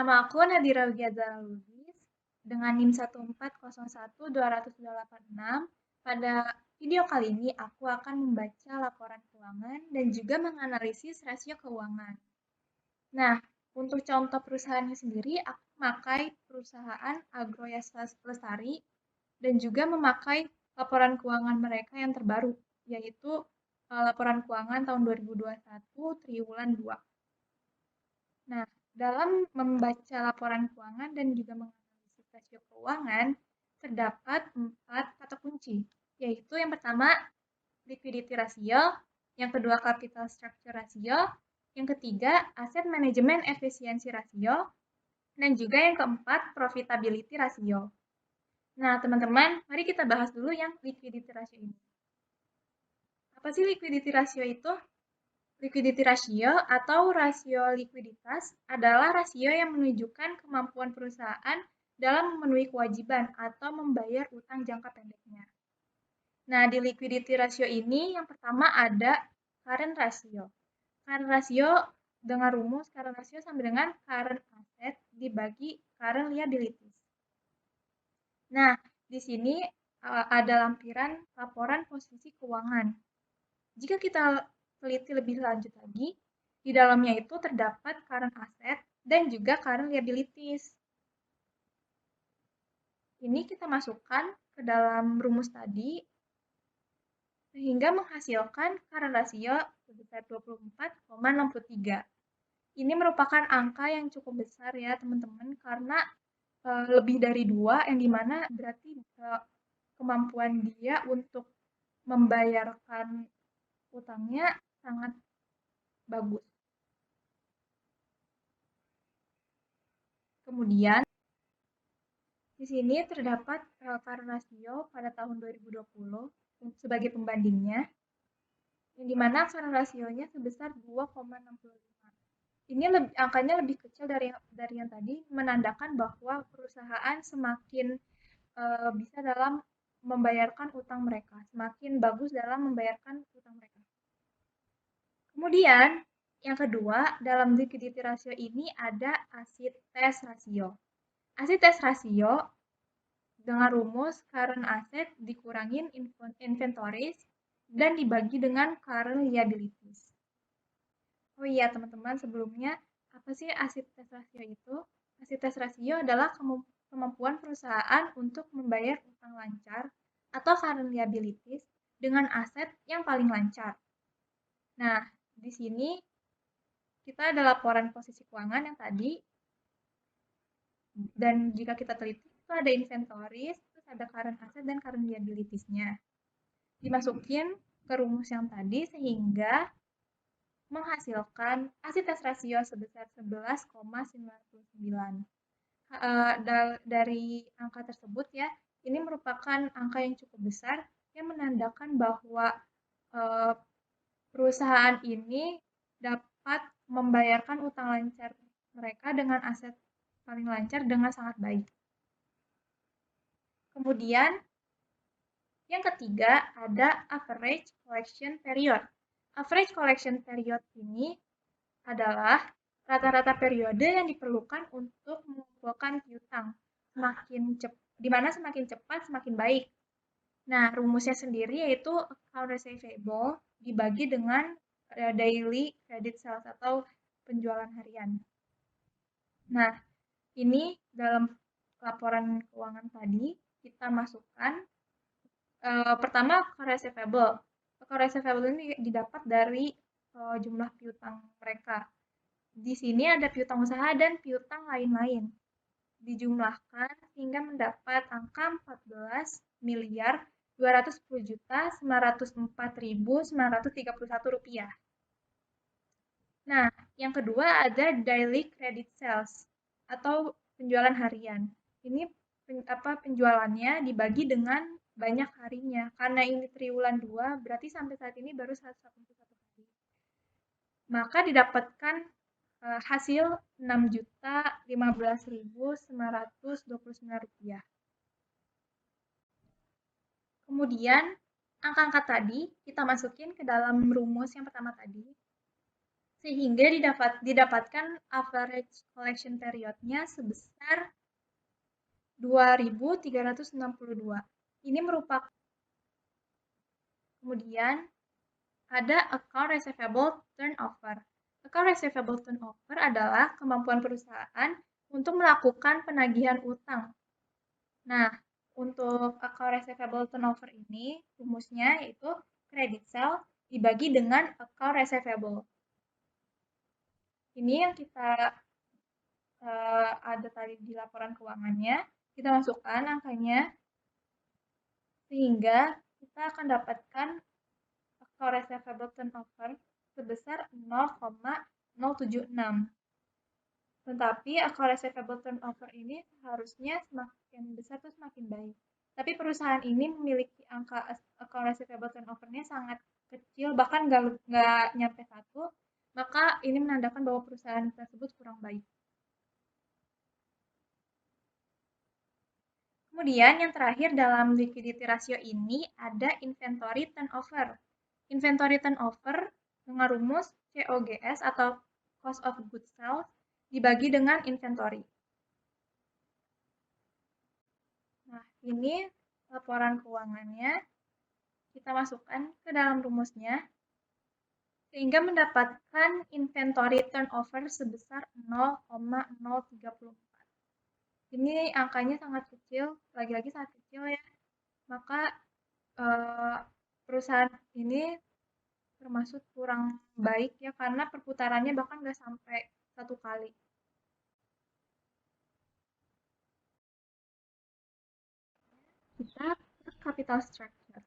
Nama aku Nadira Wigyazara Lubis dengan NIM 1401286. Pada video kali ini aku akan membaca laporan keuangan dan juga menganalisis rasio keuangan. Nah, untuk contoh perusahaannya sendiri, aku memakai perusahaan Agroyas Lestari dan juga memakai laporan keuangan mereka yang terbaru, yaitu laporan keuangan tahun 2021 triwulan 2. Nah, dalam membaca laporan keuangan dan juga menganalisis rasio keuangan, terdapat 4 kata kunci, yaitu yang pertama, liquidity ratio, yang kedua, capital structure ratio, yang ketiga, asset management efficiency ratio, dan juga yang keempat, profitability ratio. Nah, teman-teman, mari kita bahas dulu yang liquidity ratio ini. Apa sih liquidity ratio itu? Liquidity ratio atau rasio likuiditas adalah rasio yang menunjukkan kemampuan perusahaan dalam memenuhi kewajiban atau membayar utang jangka pendeknya. Nah, di liquidity ratio ini yang pertama ada current ratio. Current ratio dengan rumus current ratio sama dengan current asset dibagi current liabilities. Nah, di sini ada lampiran laporan posisi keuangan. Jika kita teliti lebih lanjut lagi, di dalamnya itu terdapat current asset dan juga current liabilities. Ini kita masukkan ke dalam rumus tadi sehingga menghasilkan current ratio sebesar 24,63. Ini merupakan angka yang cukup besar ya teman-teman karena lebih dari 2 yang dimana berarti kemampuan dia untuk membayarkan utangnya sangat bagus. Kemudian, di sini terdapat current ratio pada tahun 2020 sebagai pembandingnya, yang dimana current rasionya sebesar 2,65. Ini angkanya lebih kecil dari yang tadi, menandakan bahwa perusahaan semakin bisa dalam membayarkan utang mereka, semakin bagus dalam membayarkan utang mereka. Kemudian, yang kedua, dalam liquidity ratio ini ada acid test ratio. Acid test ratio dengan rumus current asset dikurangin inventories dan dibagi dengan current liabilities. Oh iya teman-teman, sebelumnya apa sih acid test ratio itu? Acid test ratio adalah kemampuan perusahaan untuk membayar utang lancar atau current liabilities dengan aset yang paling lancar. Nah, di sini kita ada laporan posisi keuangan yang tadi, dan jika kita teliti itu ada inventories, terus ada current asset dan current liabilities-nya. Dimasukin ke rumus yang tadi sehingga menghasilkan acid test ratio sebesar 11,99. Dari angka tersebut ya, ini merupakan angka yang cukup besar yang menandakan bahwa perusahaan ini dapat membayarkan utang lancar mereka dengan aset paling lancar dengan sangat baik. Kemudian, yang ketiga ada average collection period. Average collection period ini adalah rata-rata periode yang diperlukan untuk mengumpulkan piutang. Di mana semakin cepat semakin baik. Nah, rumusnya sendiri yaitu account receivable dibagi dengan daily credit sales atau penjualan harian. Nah, ini dalam laporan keuangan tadi kita masukkan pertama core receivable. Core receivable ini didapat dari jumlah piutang mereka. Di sini ada piutang usaha dan piutang lain-lain. Dijumlahkan hingga mendapat angka 14 miliar 210.904.931 rupiah. Nah, yang kedua ada daily credit sales atau penjualan harian. Ini penjualannya dibagi dengan banyak harinya. Karena ini triwulan 2, berarti sampai saat ini baru 181 hari. Maka didapatkan hasil 6.015.929 rupiah. Kemudian, angka-angka tadi kita masukin ke dalam rumus yang pertama tadi, sehingga didapatkan average collection period-nya sebesar 2.362. Ini merupakan kemudian ada account receivable turnover. Account receivable turnover adalah kemampuan perusahaan untuk melakukan penagihan utang. Nah, untuk account receivable turnover ini rumusnya yaitu credit sale dibagi dengan account receivable. Ini yang kita ada tadi di laporan keuangannya, kita masukkan angkanya sehingga kita akan dapatkan account receivable turnover sebesar 0,076. Tetapi account receivable turnover ini seharusnya semakin besar itu semakin baik. Tapi perusahaan ini memiliki angka account receivable turnover-nya sangat kecil, bahkan nggak nyampe 1, maka ini menandakan bahwa perusahaan tersebut kurang baik. Kemudian yang terakhir dalam liquidity ratio ini ada inventory turnover. Inventory turnover dengan rumus COGS atau cost of goods sold dibagi dengan inventory. Nah, ini laporan keuangannya. Kita masukkan ke dalam rumusnya sehingga mendapatkan inventory turnover sebesar 0,034. Ini angkanya sangat kecil, lagi-lagi sangat kecil ya. Maka perusahaan ini termasuk kurang baik ya karena perputarannya bahkan nggak sampai 1 kali. Kita ke capital structure.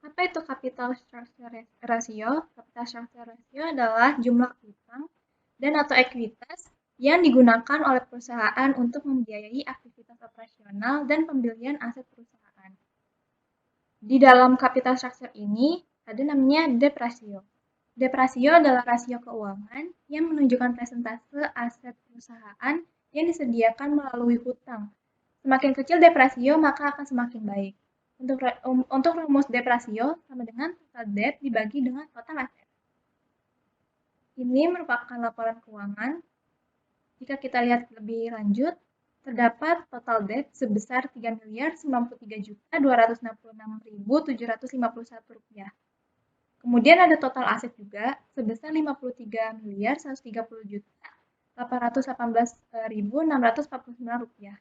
Apa itu capital structure ratio? Capital structure ratio adalah jumlah utang dan atau ekuitas yang digunakan oleh perusahaan untuk membiayai aktivitas operasional dan pembelian aset perusahaan. Di dalam capital structure ini ada namanya debt ratio. Debt ratio adalah rasio keuangan yang menunjukkan persentase aset perusahaan yang disediakan melalui hutang. Semakin kecil debt ratio, maka akan semakin baik. Untuk rumus debt ratio sama dengan total debt dibagi dengan total aset. Ini merupakan laporan keuangan. Jika kita lihat lebih lanjut, terdapat total debt sebesar Rp3.093.266.751. Kemudian ada total aset juga sebesar Rp53.130.818.649.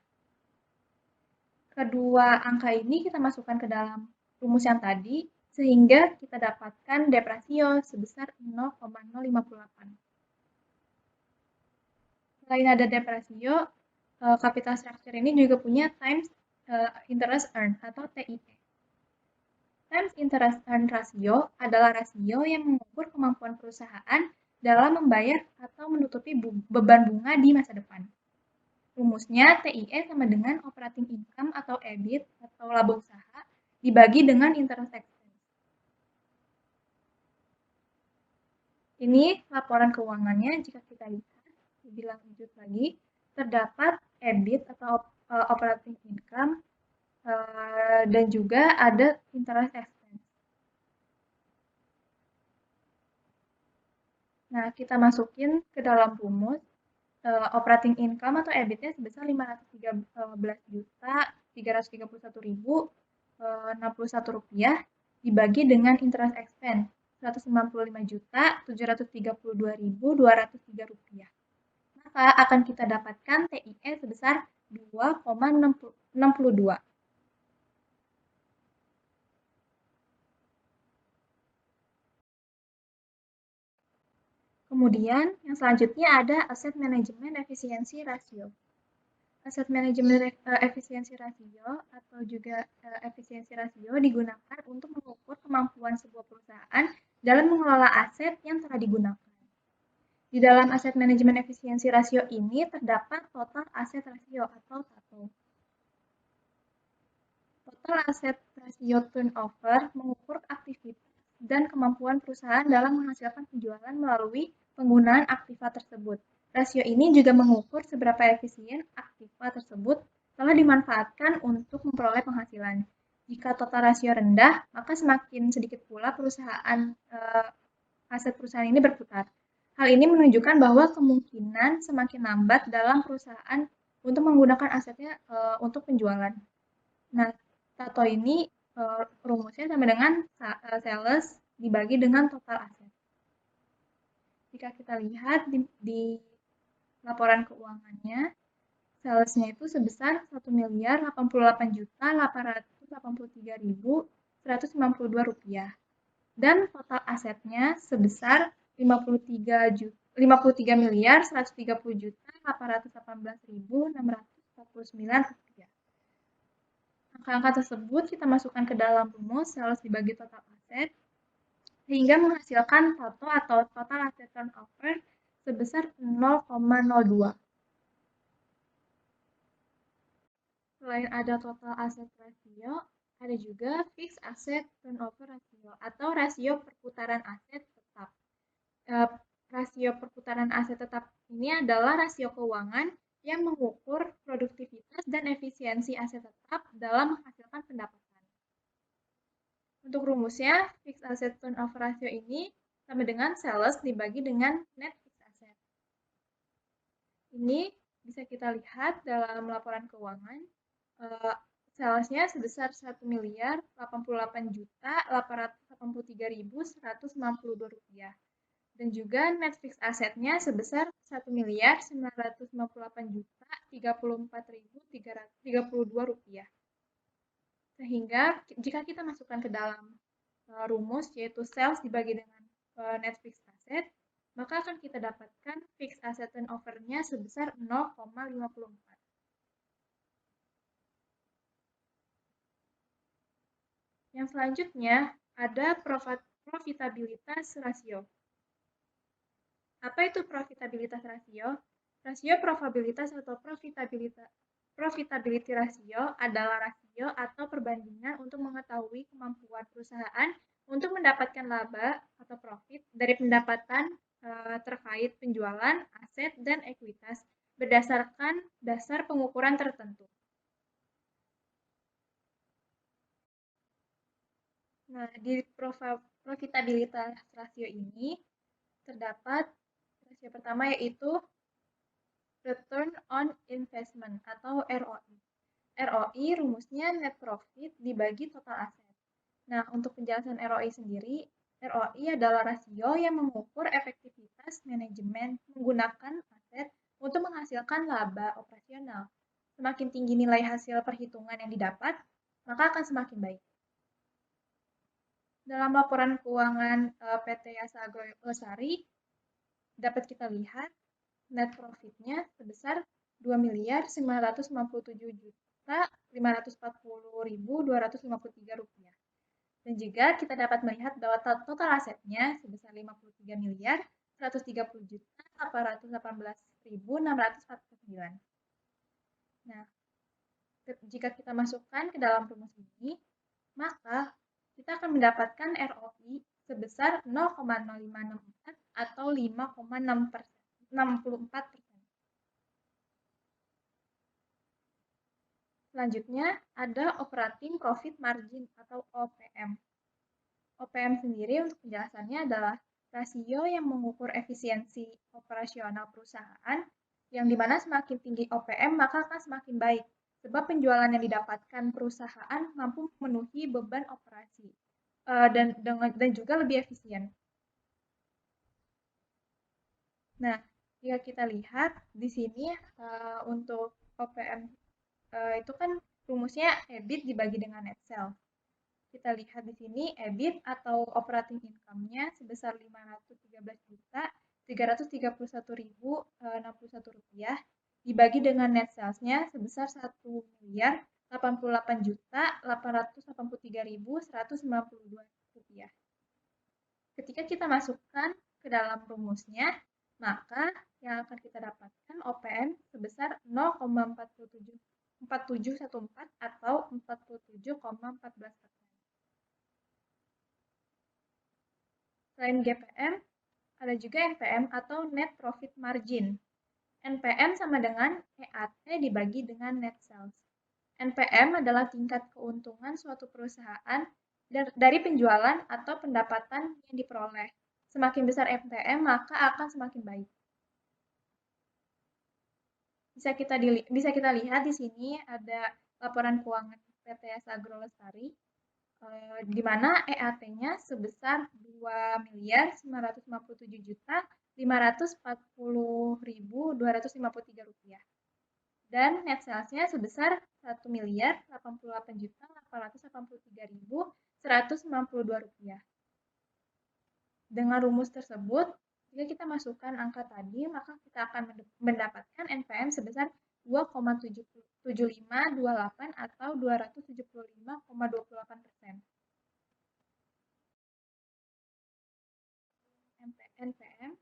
Kedua angka ini kita masukkan ke dalam rumus yang tadi sehingga kita dapatkan debt ratio sebesar 0,058. Selain ada debt ratio, capital structure ini juga punya times interest earned atau TIE. Times interest earned ratio adalah rasio yang mengukur kemampuan perusahaan dalam membayar atau menutupi beban bunga di masa depan. Rumusnya TIE sama dengan operating income atau EBIT atau laba usaha dibagi dengan interest expense. Ini laporan keuangannya. Jika kita lihat lebih lanjut lagi, terdapat EBIT atau operating income dan juga ada interest expense. Nah, kita masukin ke dalam rumus operating income atau EBIT-nya sebesar Rp513.331.061 dibagi dengan interest expense Rp195.732.203. Maka akan kita dapatkan TIE sebesar 2,62. Kemudian yang selanjutnya ada Asset Management Efficiency Ratio. Asset Management Efficiency Ratio atau juga efisiensi rasio digunakan untuk mengukur kemampuan sebuah perusahaan dalam mengelola aset yang telah digunakan. Di dalam Asset Management Efficiency Ratio ini terdapat total aset rasio atau TATO. Total aset rasio turnover mengukur aktivitas dan kemampuan perusahaan dalam menghasilkan penjualan melalui penggunaan aktiva tersebut. Rasio ini juga mengukur seberapa efisien aktiva tersebut telah dimanfaatkan untuk memperoleh penghasilan. Jika total rasio rendah, maka semakin sedikit pula perusahaan aset perusahaan ini berputar. Hal ini menunjukkan bahwa kemungkinan semakin lambat dalam perusahaan untuk menggunakan asetnya untuk penjualan. Nah, tato ini rumusnya sama dengan sales dibagi dengan total aset. Jika kita lihat di laporan keuangannya, salesnya itu sebesar 1.088.883.192 rupiah. Dan total asetnya sebesar 53.130.818.649 rupiah. Angka-angka tersebut kita masukkan ke dalam rumus sales dibagi total aset sehingga menghasilkan TOTO atau total asset turnover sebesar 0,02. Selain ada total asset ratio, ada juga fixed asset turnover ratio atau rasio perputaran aset tetap. Rasio perputaran aset tetap ini adalah rasio keuangan yang mengukur produktivitas dan efisiensi aset tetap dalam menghasilkan pendapatan. Untuk rumusnya, fixed asset turnover ratio ini sama dengan sales dibagi dengan net fixed asset. Ini bisa kita lihat dalam laporan keuangan. Salesnya sebesar 1.088.883.192 rupiah. Dan juga net fixed assetnya sebesar 1.998.034.032 rupiah. Sehingga jika kita masukkan ke dalam rumus yaitu sales dibagi dengan net fixed asset, maka akan kita dapatkan fixed asset turnover-nya sebesar 0,54. Yang selanjutnya ada profitabilitas rasio. Apa itu profitabilitas rasio? Rasio probabilitas atau profitability rasio adalah rasio atau perbandingan untuk mengetahui kemampuan perusahaan untuk mendapatkan laba atau profit dari pendapatan terkait penjualan, aset, dan ekuitas berdasarkan dasar pengukuran tertentu. Nah, di profitabilitas rasio ini terdapat rasio pertama yaitu Return on Investment atau ROI. ROI rumusnya net profit dibagi total aset. Nah, untuk penjelasan ROI sendiri, ROI adalah rasio yang mengukur efektivitas manajemen menggunakan aset untuk menghasilkan laba operasional. Semakin tinggi nilai hasil perhitungan yang didapat, maka akan semakin baik. Dalam laporan keuangan PT Yasa Agro Lestari, dapat kita lihat net profitnya sebesar 2.997.540.253 rupiah. Dan juga kita dapat melihat bahwa total asetnya sebesar 53.130.818.649. Nah, jika kita masukkan ke dalam rumus ini, maka kita akan mendapatkan ROI sebesar 0,0564 atau 5,64%. Selanjutnya ada operating profit margin atau OPM. OPM sendiri untuk penjelasannya adalah rasio yang mengukur efisiensi operasional perusahaan yang dimana semakin tinggi OPM maka akan semakin baik sebab penjualan yang didapatkan perusahaan mampu memenuhi beban operasi dan juga lebih efisien. Nah, jika kita lihat di sini untuk OPM itu kan rumusnya EBIT dibagi dengan net sales. Kita lihat di sini EBIT atau operating income-nya sebesar 513.331.061 rupiah dibagi dengan net sales-nya sebesar 1.088.883.192 rupiah. Ketika kita masukkan ke dalam rumusnya, maka yang akan kita dapatkan OPM sebesar 0,4714 atau 47,14%. Selain GPM, ada juga NPM atau Net Profit Margin. NPM sama dengan EAT dibagi dengan Net Sales. NPM adalah tingkat keuntungan suatu perusahaan dari penjualan atau pendapatan yang diperoleh, Semakin besar MTM, maka akan semakin baik. Bisa kita lihat di sini ada laporan keuangan PT Asa Agro Lestari, di mana EAT-nya sebesar 2.957.540.253 rupiah dan net sales-nya sebesar 1.088.883.192 rupiah. Dengan rumus tersebut, jika kita masukkan angka tadi, maka kita akan mendapatkan NPM sebesar 2,7528 atau 275,28%. NPM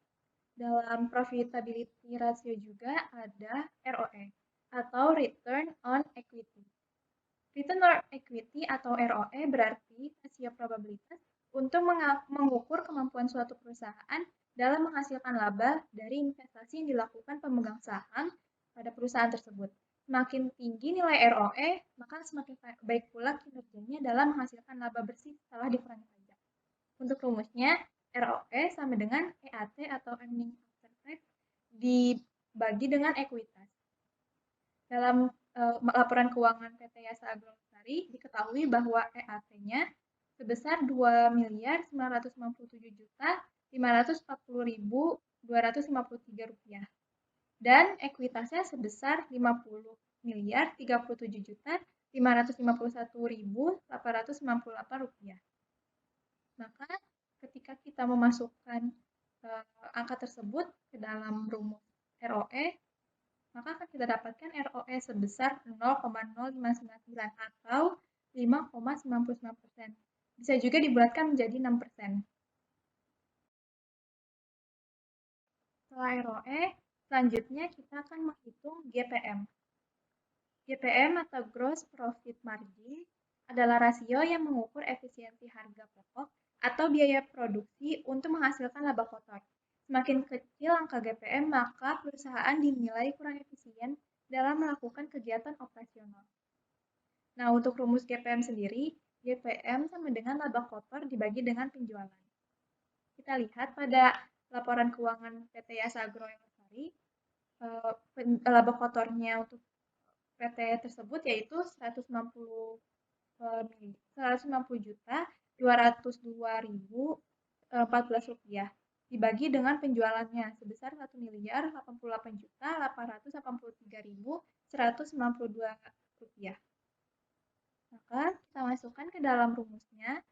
dalam profitability ratio juga ada ROE atau Return on Equity. Return on Equity atau ROE berarti rasio probabilitas untuk mengukur kemampuan suatu perusahaan dalam menghasilkan laba dari investasi yang dilakukan pemegang saham pada perusahaan tersebut. Semakin tinggi nilai ROE, maka semakin baik pula kinerjanya dalam menghasilkan laba bersih setelah dikurangi pajak. Untuk rumusnya, ROE sama dengan EAT atau Earning After Tax dibagi dengan ekuitas. Dalam laporan keuangan PT Asa Agro Lestari diketahui bahwa EAT-nya sebesar 2.597.540.253 rupiah dan ekuitasnya sebesar 50.037.551.898 rupiah. Maka ketika kita memasukkan angka tersebut ke dalam rumus ROE, maka akan kita dapatkan ROE sebesar 0,0599 atau 5,99%. Bisa juga dibulatkan menjadi 6%. Setelah ROE, selanjutnya kita akan menghitung GPM. GPM atau Gross Profit Margin adalah rasio yang mengukur efisiensi harga pokok atau biaya produksi untuk menghasilkan laba kotor. Semakin kecil angka GPM, maka perusahaan dinilai kurang efisien dalam melakukan kegiatan operasional. Nah, untuk rumus GPM sendiri, GPM sama dengan laba kotor dibagi dengan penjualan. Kita lihat pada laporan keuangan PT Asa Agro Lestari, laba kotornya untuk PT tersebut yaitu 190.202.014 rupiah dibagi dengan penjualannya sebesar 1.088.833.192 rupiah. Maka kita masukkan ke dalam rumusnya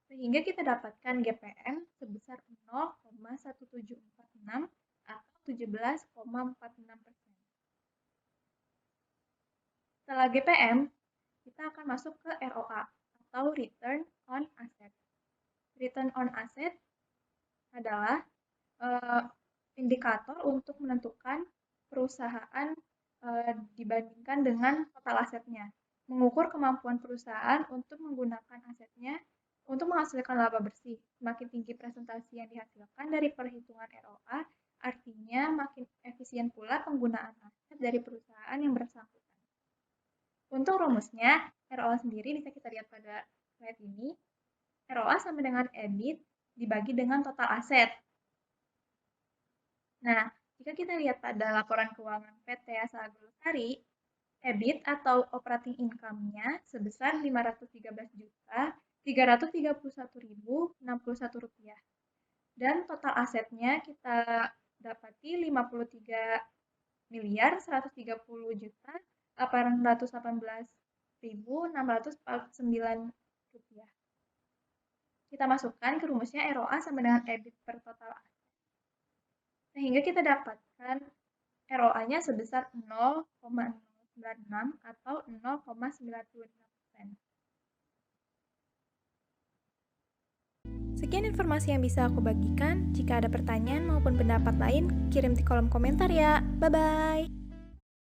sehingga kita dapatkan GPM sebesar 0,1746 atau 17,46%. Setelah GPM, kita akan masuk ke ROA atau Return on Asset. Return on Asset adalah indikator untuk menentukan perusahaan dibandingkan dengan total asetnya. Mengukur kemampuan perusahaan untuk menggunakan asetnya untuk menghasilkan laba bersih. Semakin tinggi presentasi yang dihasilkan dari perhitungan ROA, artinya makin efisien pula penggunaan aset dari perusahaan yang bersangkutan. Untuk rumusnya, ROA sendiri bisa kita lihat pada slide ini. ROA sama dengan EBIT dibagi dengan total aset. Nah, jika kita lihat pada laporan keuangan PT Asa Agro Lestari, EBIT atau operating income-nya sebesar Rp513.331.061 rupiah. Dan total asetnya kita dapati Rp53.130.818.649 rupiah. Kita masukkan ke rumusnya ROA sama dengan EBIT per total aset. Sehingga kita dapatkan ROA-nya sebesar 0,096 atau 0,96%. Sekian informasi yang bisa aku bagikan. Jika ada pertanyaan maupun pendapat lain, kirim di kolom komentar ya. Bye-bye!